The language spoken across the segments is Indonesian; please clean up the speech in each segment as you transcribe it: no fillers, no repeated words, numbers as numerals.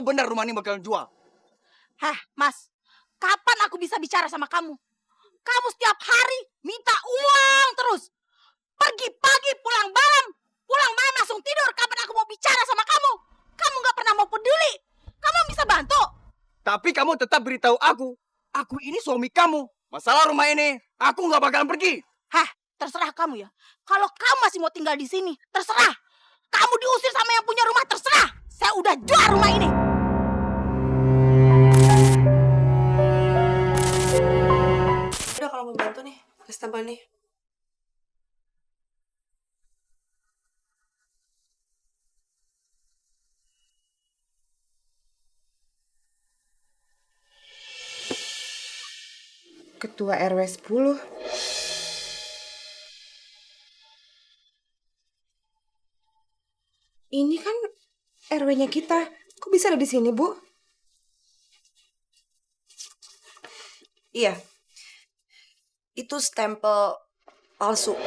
Apa benar rumah ini bakalan jual? Hah, Mas, kapan aku bisa bicara sama kamu? Kamu setiap hari minta uang terus. Pergi pagi, pulang malam. Pulang malam langsung tidur. Kapan aku mau bicara sama kamu? Kamu gak pernah mau peduli. Kamu bisa bantu. Tapi kamu tetap beritahu aku ini suami kamu. Masalah rumah ini, aku gak bakalan pergi. Hah, terserah kamu ya. Kalau kamu masih mau tinggal di sini, terserah. Kamu diusir sama yang punya rumah, terserah. Saya udah jual rumah ini. Udah kalau mau bantu nih, kasih tambah nih. Ketua RW 10. Ini kan RW-nya kita. Kok bisa ada di sini, Bu? Iya. Itu stempel palsu.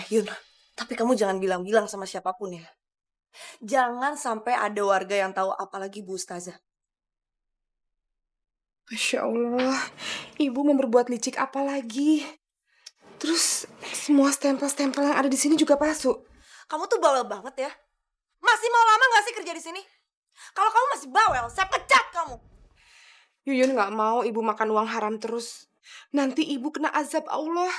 Yun, tapi kamu jangan bilang-bilang sama siapapun ya. Jangan sampai ada warga yang tahu, apalagi Bu Ustazah. Masya Allah, Ibu mau berbuat licik apa lagi? Terus semua stempel-stempel yang ada di sini juga palsu. Kamu tuh bawel banget ya. Masih mau lama gak sih kerja di sini? Kalau kamu masih bawel, saya pecat kamu. Yuyun gak mau Ibu makan uang haram terus. Nanti Ibu kena azab Allah.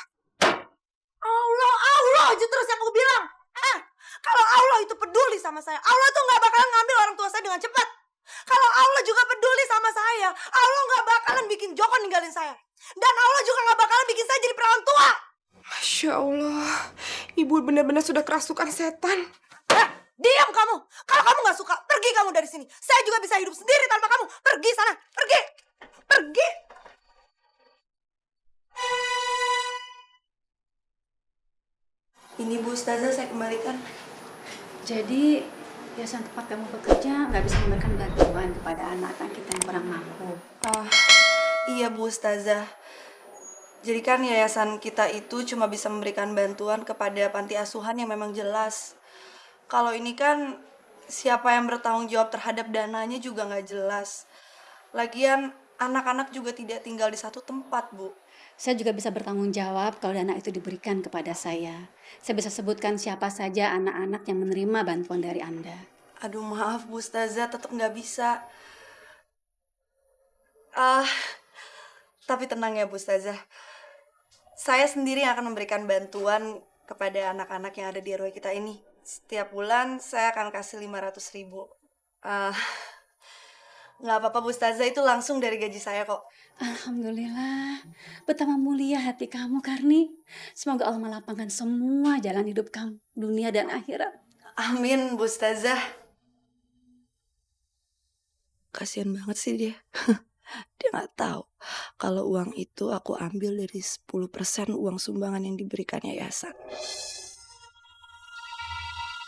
Allah aja terus yang aku bilang. Kalau Allah itu peduli sama saya, Allah tuh gak bakalan ngambil orang tua saya dengan cepat. Kalau Allah juga peduli sama saya, Allah gak bakalan bikin Joko ninggalin saya. Dan Allah juga gak bakalan bikin saya jadi perawan tua. Masya Allah, Ibu benar-benar sudah kerasukan setan. Diam kamu. Kalau kamu gak suka, pergi kamu dari sini. Saya juga bisa hidup sendiri tanpa kamu. Pergi sana, pergi. Pergi. Ini Bu Ustazah, saya kembalikan. Jadi, yayasan tempat kamu bekerja nggak bisa memberikan bantuan kepada anak-anak kita yang kurang mampu. Iya Bu Ustazah. Jadi kan yayasan kita itu cuma bisa memberikan bantuan kepada panti asuhan yang memang jelas. Kalau ini kan siapa yang bertanggung jawab terhadap dananya juga nggak jelas. Lagian anak-anak juga tidak tinggal di satu tempat, Bu. Saya juga bisa bertanggung jawab kalau dana itu diberikan kepada saya. Saya bisa sebutkan siapa saja anak-anak yang menerima bantuan dari Anda. Aduh maaf Bu Ustazah, tetap nggak bisa. Tapi tenang ya Bu Ustazah. Saya sendiri yang akan memberikan bantuan kepada anak-anak yang ada di RW kita ini. Setiap bulan saya akan kasih 500.000. Nggak apa-apa Bu Ustazah, itu langsung dari gaji saya kok. Alhamdulillah, betapa mulia hati kamu Karni. Semoga Allah melapangkan semua jalan hidup kamu, dunia dan akhirat. Amin Bu Ustazah. Kasian banget sih dia. Dia nggak tahu kalau uang itu aku ambil dari 10% uang sumbangan yang diberikan yayasan.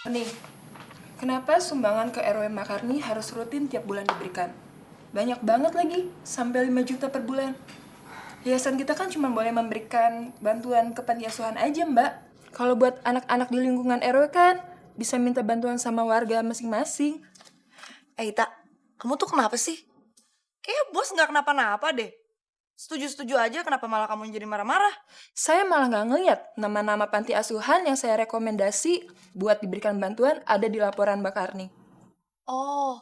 Nih, kenapa sumbangan ke RW Makarni harus rutin tiap bulan diberikan? Banyak banget lagi, sampai 5 juta per bulan. Yayasan kita kan cuma boleh memberikan bantuan ke panti asuhan aja, Mbak. Kalau buat anak-anak di lingkungan RW kan, bisa minta bantuan sama warga masing-masing. Ita, kamu tuh kenapa sih? Kayaknya bos nggak kenapa-napa deh. Setuju-setuju aja, kenapa malah kamu jadi marah-marah? Saya malah nggak ngeliat nama-nama panti asuhan yang saya rekomendasi buat diberikan bantuan ada di laporan Mbak Karni. Oh,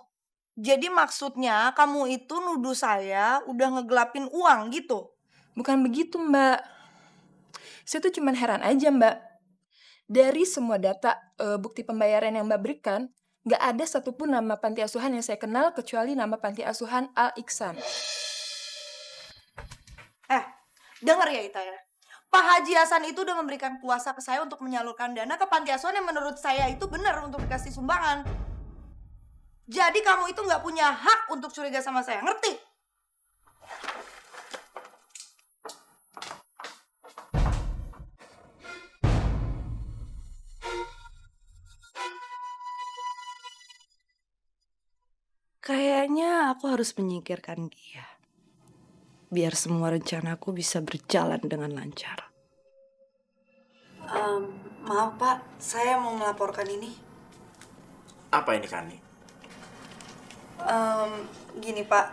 jadi maksudnya kamu itu nuduh saya udah ngegelapin uang gitu? Bukan begitu, Mbak. Saya tuh cuman heran aja, Mbak. Dari semua data bukti pembayaran yang Mbak berikan, nggak ada satupun nama panti asuhan yang saya kenal kecuali nama panti asuhan Al-Iksan. Dengar ya Ita ya. Pak Haji Hasan itu udah memberikan kuasa ke saya untuk menyalurkan dana ke panti asuhan yang menurut saya itu benar untuk dikasih sumbangan. Jadi kamu itu nggak punya hak untuk curiga sama saya, ngerti? Kayaknya aku harus menyingkirkan dia. Biar semua rencanaku bisa berjalan dengan lancar. Maaf Pak, saya mau melaporkan ini. Apa ini Karni? Gini Pak,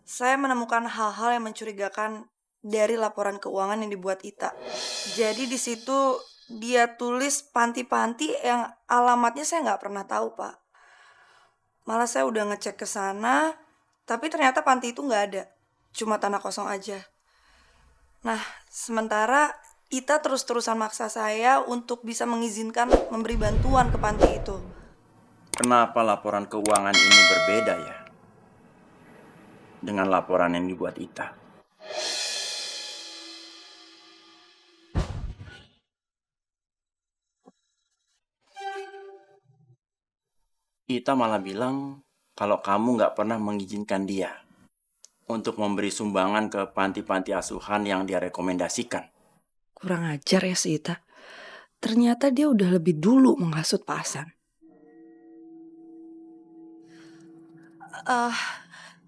saya menemukan hal-hal yang mencurigakan dari laporan keuangan yang dibuat Ita. Jadi di situ dia tulis panti-panti yang alamatnya saya nggak pernah tahu Pak. Malah saya udah ngecek ke sana, tapi ternyata panti itu nggak ada, cuma tanah kosong aja. Nah, sementara Ita terus-terusan maksa saya untuk bisa mengizinkan memberi bantuan ke panti itu. Kenapa laporan keuangan ini berbeda ya? Dengan laporan yang dibuat Ita. Ita malah bilang kalau kamu nggak pernah mengizinkan dia untuk memberi sumbangan ke panti-panti asuhan yang dia rekomendasikan. Kurang ajar ya si Ita. Ternyata dia udah lebih dulu menghasut Pak Hasan.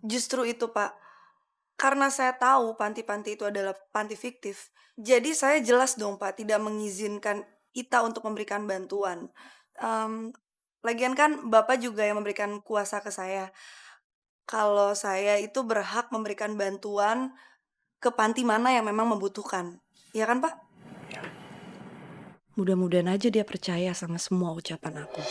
Justru itu Pak. Karena saya tahu panti-panti itu adalah panti fiktif. Jadi saya jelas dong Pak tidak mengizinkan Ita untuk memberikan bantuan. Lagian kan Bapak juga yang memberikan kuasa ke saya. Kalau saya itu berhak memberikan bantuan ke panti mana yang memang membutuhkan. Iya kan Pak? Mudah-mudahan aja dia percaya sama semua ucapan aku.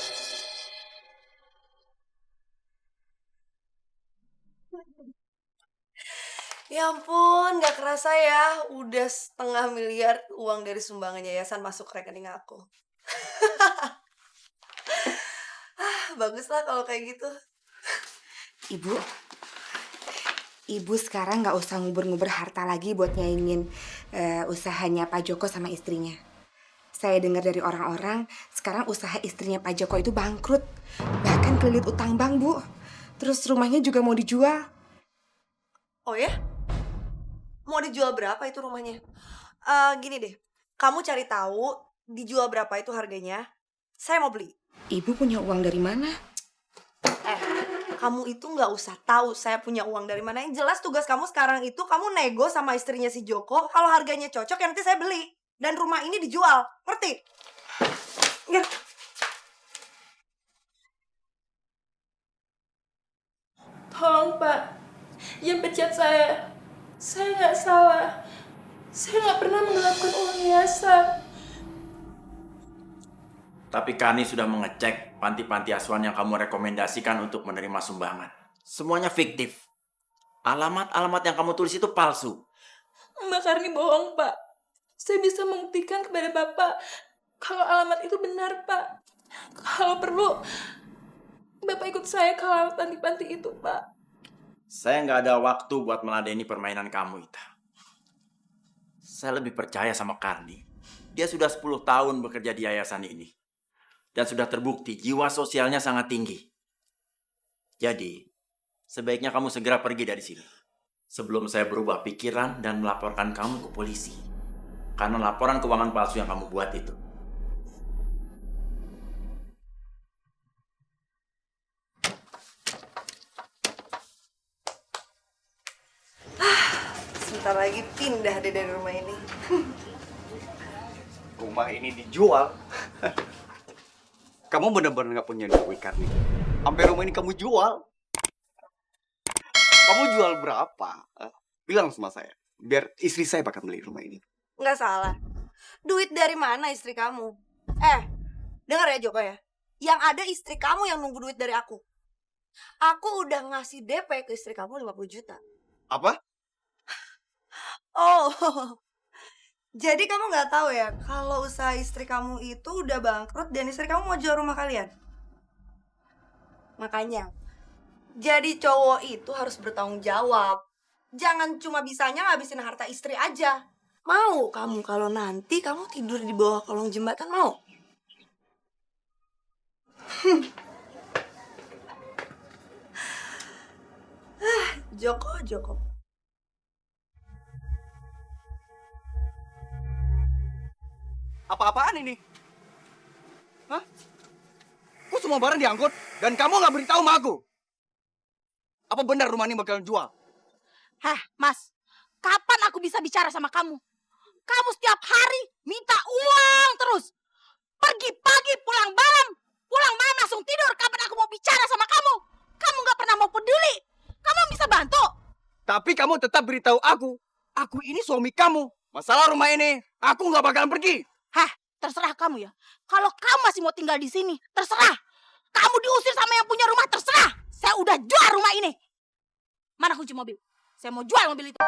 Ya ampun, gak kerasa ya. Udah 1,5 miliar uang dari sumbangan yayasan masuk ke rekening aku. Bagus lah kalau kayak gitu. Ibu sekarang nggak usah ngubur-ngubur harta lagi buat nyaingin usahanya Pak Joko sama istrinya. Saya dengar dari orang-orang, sekarang usaha istrinya Pak Joko itu bangkrut. Bahkan kelilit utang bank, Bu. Terus rumahnya juga mau dijual. Oh ya? Mau dijual berapa itu rumahnya? Gini deh, kamu cari tahu dijual berapa itu harganya. Saya mau beli. Ibu punya uang dari mana? Kamu itu nggak usah tahu saya punya uang dari mana. Yang jelas tugas kamu sekarang itu kamu nego sama istrinya si Joko. Kalau harganya cocok ya nanti saya beli. Dan rumah ini dijual. Ngerti? Ya. Tolong Pak, jangan pecat saya. Saya nggak salah. Saya nggak pernah menggelapkan uang yayasan. Tapi Kani sudah mengecek panti-panti asuhan yang kamu rekomendasikan untuk menerima sumbangan. Semuanya fiktif. Alamat-alamat yang kamu tulis itu palsu. Mbak Karni bohong, Pak. Saya bisa membuktikan kepada Bapak kalau alamat itu benar, Pak. Kalau perlu, Bapak ikut saya ke alamat panti-panti itu, Pak. Saya nggak ada waktu buat meladeni permainan kamu, Ita. Saya lebih percaya sama Karni. Dia sudah 10 tahun bekerja di yayasan ini. Dan sudah terbukti jiwa sosialnya sangat tinggi. Jadi, sebaiknya kamu segera pergi dari sini. Sebelum saya berubah pikiran dan melaporkan kamu ke polisi. Karena laporan keuangan palsu yang kamu buat itu. Sebentar lagi pindah deh dari rumah ini. Rumah ini dijual. Kamu benar-benar gak punya duit, Karni. Sampai rumah ini kamu jual. Kamu jual berapa? Bilang sama saya. Biar istri saya bakal beli rumah ini. Nggak salah. Duit dari mana istri kamu? Dengar ya Joko ya. Yang ada istri kamu yang nunggu duit dari aku. Aku udah ngasih DP ke istri kamu 50 juta. Apa? Oh, jadi kamu nggak tahu ya kalau usaha istri kamu itu udah bangkrut dan istri kamu mau jual rumah kalian? Makanya, jadi cowok itu harus bertanggung jawab. Jangan cuma bisanya ngabisin harta istri aja. Mau kamu kalau nanti kamu tidur di bawah kolong jembatan, mau? Joko. Apa-apaan ini? Hah? Kok semua barang diangkut? Dan kamu gak beritahu sama aku? Apa benar rumah ini bakalan jual? Hah, Mas, kapan aku bisa bicara sama kamu? Kamu setiap hari minta uang terus. Pergi pagi, pulang malam. Pulang malam langsung tidur. Kapan aku mau bicara sama kamu? Kamu gak pernah mau peduli Tapi kamu tetap beritahu aku ini suami kamu. Masalah rumah ini, aku nggak bakalan pergi. Hah, terserah kamu ya. Kalau kamu masih mau tinggal di sini, terserah. Kamu diusir sama yang punya rumah, terserah. Saya udah jual rumah ini. Mana kunci mobil? Saya mau jual mobil itu.